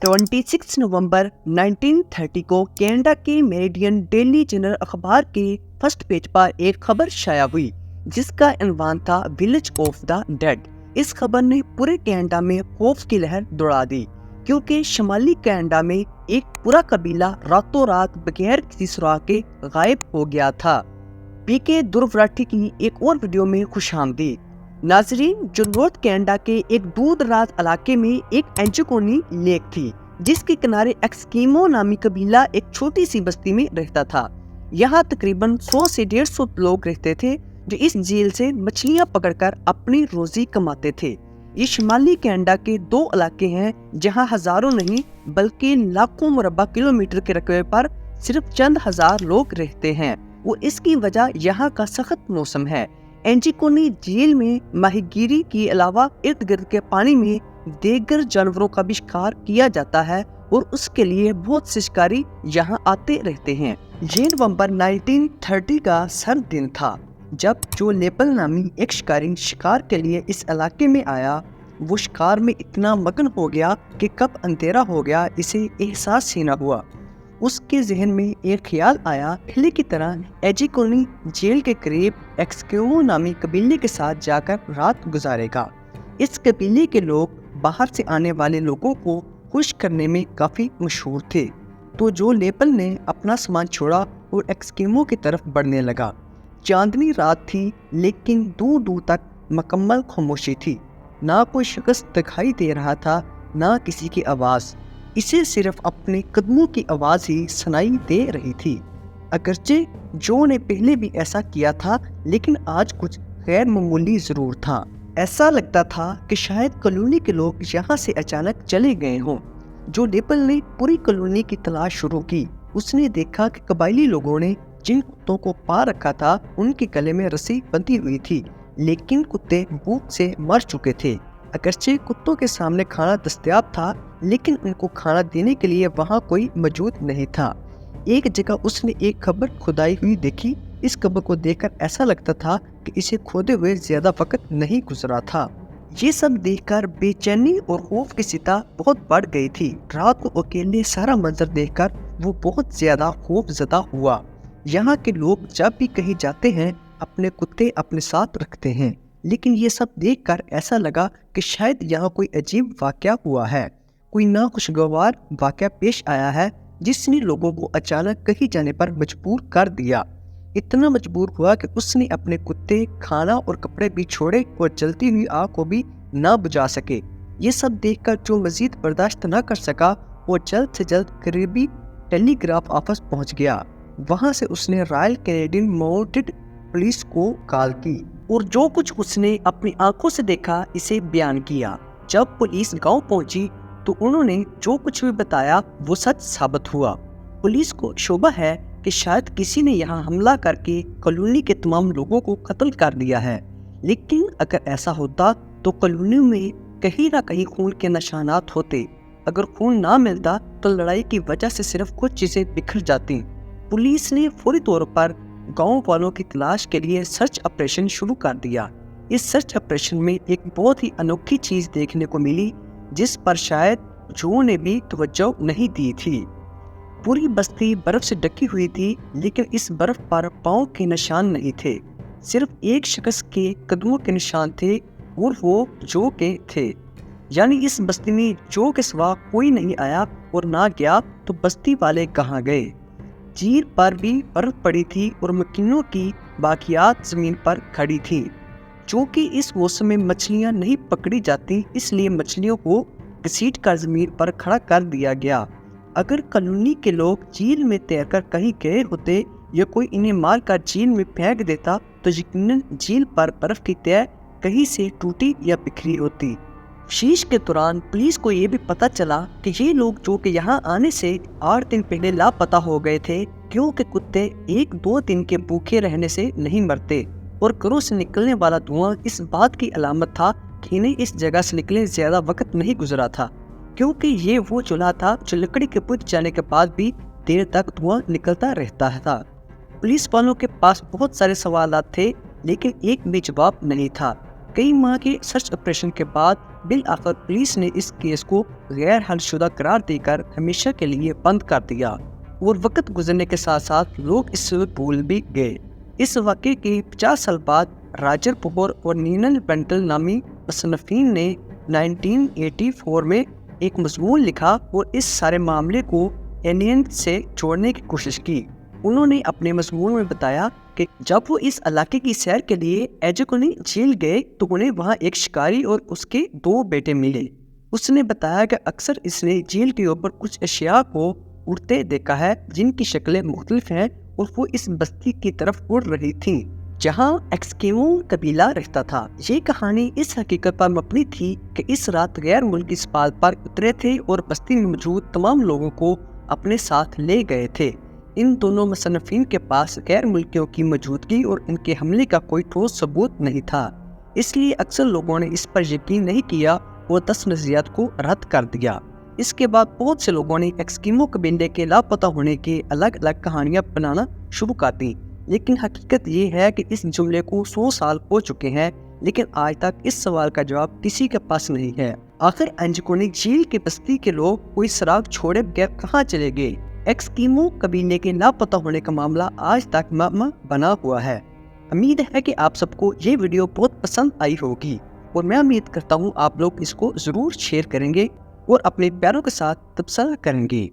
26 नवंबर 1930 को कनाडा के meridian daily general अखबार के फर्स्ट पेज पर एक खबर शाया हुई जिसका इन्वान था विलेज ऑफ द डेड। इस खबर ने पूरे कनाडा में खौफ की लहर दौड़ा दी क्योंकि शुमाली कनाडा में एक पूरा कबीला रातों रात बगैर किसी सुराग के गायब हो गया था। पीके दुर्वराठी की एक और वीडियो में खुशामदीद। नाजरीन, जो नॉर्थ कनाडा के एक दूर दराज इलाके में एक एंजिकोनी लेक थी जिसके किनारे एस्किमो नामी कबीला एक छोटी सी बस्ती में रहता था। यहाँ तकरीबन 100 से 150 लोग रहते थे जो इस झील से मछलियाँ पकड़कर अपनी रोजी कमाते थे। ये शुमाली कनाडा के दो इलाके हैं जहाँ हजारों नहीं बल्कि लाखों मुरब्बा किलोमीटर के रकबे पर सिर्फ चंद हजार लोग रहते हैं। वो इसकी वजह यहाँ का सख्त मौसम है। एंजिकोनी झील में माहीगीरी के अलावा इर्द गिर्द के पानी में देगर जानवरों का भी शिकार किया जाता है और उसके लिए बहुत से शिकारी यहाँ आते रहते हैं। ये नवंबर 1930 का सर्द दिन था जब जो लेपल नामी एक शिकारी शिकार के लिए इस इलाके में आया। वो शिकार में इतना मगन हो गया कि कब अंधेरा हो गया इसे एहसास ही न हुआ। उसके जहन में एक ख्याल आया, पहले की तरह एंजिकोनी जेल के करीब एस्किमो नामी कबीले के साथ जाकर रात गुजारेगा। इस कबीले के लोग बाहर से आने वाले लोगों को खुश करने में काफ़ी मशहूर थे। तो जो लेपल ने अपना सामान छोड़ा और एस्किमो की तरफ बढ़ने लगा। चांदनी रात थी लेकिन दूर दूर तक मुकम्मल खामोशी थी। ना कोई शख्स दिखाई दे रहा था, ना किसी की आवाज़। इसे सिर्फ अपने कदमों की आवाज़ ही सुनाई दे रही थी। अगरचे जो ने पहले भी ऐसा किया था लेकिन आज कुछ गैर मामूली ज़रूर था। ऐसा लगता था कि शायद कॉलोनी के लोग यहाँ से अचानक चले गए हों। जो लेपल ने पूरी कॉलोनी की तलाश शुरू की। उसने देखा कि कबायली लोगों ने जिन कुत्तों को पा रखा था उनके गले में रस्सी बंधी हुई थी, लेकिन कुत्ते भूख से मर चुके थे। अगरचे कुत्तों के सामने खाना दस्तयाब था लेकिन उनको खाना देने के लिए वहाँ कोई मौजूद नहीं था। एक जगह उसने एक कब्र खुदाई हुई देखी। इस कब्र को देखकर ऐसा लगता था कि इसे खोदे हुए ज्यादा वक्त नहीं गुजरा था। ये सब देखकर बेचैनी और खौफ की सतह बहुत बढ़ गई थी। रात को अकेले सारा मंजर देखकर वो बहुत ज्यादा खौफजदा हुआ। यहाँ के लोग जब भी कहीं जाते हैं अपने कुत्ते अपने साथ रखते हैं, लेकिन ये सब देखकर ऐसा लगा कि शायद यहाँ कोई अजीब वाकया हुआ है, कोई नाखुशगवार वाकया पेश आया है जिसने लोगों को अचानक कहीं जाने पर मजबूर कर दिया। इतना मजबूर हुआ कि उसने अपने कुत्ते, खाना और कपड़े भी छोड़े और जलती हुई आग को भी ना बुझा सके। ये सब देखकर जो मजीद बर्दाश्त न कर सका वो जल्द से जल्द करीबी टेलीग्राफ ऑफिस पहुंच गया। वहां से उसने रॉयल कैनेडियन माउंटेड पुलिस को कॉल की और जो कुछ उसने अपनी आंखों से देखा इसे बयान किया। जब पुलिस गांव पहुंची तो उन्होंने जो कुछ भी बताया वो सच साबित हुआ। पुलिस को शोभा है कि शायद किसी ने यहाँ हमला करके कॉलोनी के तमाम लोगों को कत्ल कर दिया है, लेकिन अगर ऐसा होता तो कॉलोनी में कहीं ना कहीं खून के निशानात होते। अगर खून ना मिलता तो लड़ाई की वजह से सिर्फ कुछ चीजें बिखर जाती। पुलिस ने फौरी तौर पर गांव वालों की तलाश के लिए सर्च ऑपरेशन शुरू कर दिया। इस सर्च ऑपरेशन में एक बहुत ही अनोखी चीज देखने को मिली जिस पर शायद जो ने भी तवज्जो नहीं दी थी। पूरी बस्ती बर्फ से ढकी हुई थी लेकिन इस बर्फ पर पाँव के निशान नहीं थे। सिर्फ एक शख्स के कदमों के निशान थे और वो जो के थे। यानी इस बस्ती में जो के सिवा कोई नहीं आया और ना गया तो बस्ती वाले कहाँ गए। झील पर भी बर्फ पड़ी थी और मकीनों की बाकियात जमीन पर खड़ी थी। चूँकि इस मौसम में मछलियाँ नहीं पकड़ी जाती इसलिए मछलियों को घसीट कर जमीन पर खड़ा कर दिया गया। अगर कॉलोनी के लोग झील में तैरकर कहीं गए होते या कोई इन्हें मार कर झील में फेंक देता तो यकीनन झील पर बर्फ की तह कहीं से टूटी या बिखरी होती। शीश के दौरान पुलिस को ये भी पता चला कि ये लोग जो कि यहाँ आने से 8 दिन पहले लापता हो गए थे क्योंकि कुत्ते 1-2 दिन के भूखे रहने से नहीं मरते और घरों से निकलने वाला धुआं इस बात की अलामत था कि इन्हें इस जगह से निकले ज्यादा वक्त नहीं गुजरा था, क्योंकि ये वो चूल्हा था जो लकड़ी के बुझ जाने के बाद भी देर तक धुआं निकलता रहता था। पुलिस वालों के पास बहुत सारे सवालात थे लेकिन एक भी जवाब नहीं था। कई माह के सर्च ऑपरेशन के बाद بالآخر پولیس نے اس کیس کو غیر حل شدہ قرار دے کر ہمیشہ کے لیے بند کر دیا اور وقت گزرنے کے ساتھ ساتھ لوگ اس سے بھول بھی گئے۔ اس واقعے کے 50 سال بعد راجر پور اور نینل بینٹل نامی مصنفین نے 1984 میں ایک مضمون لکھا اور اس سارے معاملے کو ایلین سے جوڑنے کی کوشش کی۔ انہوں نے اپنے مضمون میں بتایا کہ جب وہ اس علاقے کی سیر کے لیے ایجکونی جھیل گئے تو انہیں وہاں ایک شکاری اور اس کے 2 بیٹے ملے۔ اس نے بتایا کہ اکثر اس نے جھیل کے اوپر کچھ اشیاء کو اڑتے دیکھا ہے جن کی شکلیں مختلف ہیں اور وہ اس بستی کی طرف اڑ رہی تھیں جہاں ایسکیمو قبیلہ رہتا تھا۔ یہ کہانی اس حقیقت پر مبنی تھی کہ اس رات غیر ملکی سپال پر اترے تھے اور بستی میں موجود تمام لوگوں کو اپنے ساتھ لے گئے تھے۔ ان دونوں مصنفین کے پاس غیر ملکیوں کی موجودگی اور ان کے حملے کا کوئی ٹھوس ثبوت نہیں تھا، اس لیے اکثر لوگوں نے اس پر یقین نہیں کیا اور 10 نظریات کو رد کر دیا۔ اس کے بعد بہت سے لوگوں نے ایسکیمو قبیلے کے لاپتہ ہونے کے الگ الگ کہانیاں بنانا شروع کر دیں، لیکن حقیقت یہ ہے کہ اس جملے کو 100 سال ہو چکے ہیں لیکن آج تک اس سوال کا جواب کسی کے پاس نہیں ہے۔ آخر ایجکونی جھیل کے بستی کے لوگ کوئی سراغ چھوڑے بغیر کہاں چلے گئے؟ ایسکیمو قبیلے کے لاپتہ ہونے کا معاملہ آج تک معمہ بنا ہوا ہے۔ امید ہے کہ آپ سب کو یہ ویڈیو بہت پسند آئی ہوگی اور میں امید کرتا ہوں آپ لوگ اس کو ضرور شیئر کریں گے اور اپنے پیاروں کے ساتھ تبصرہ کریں گے۔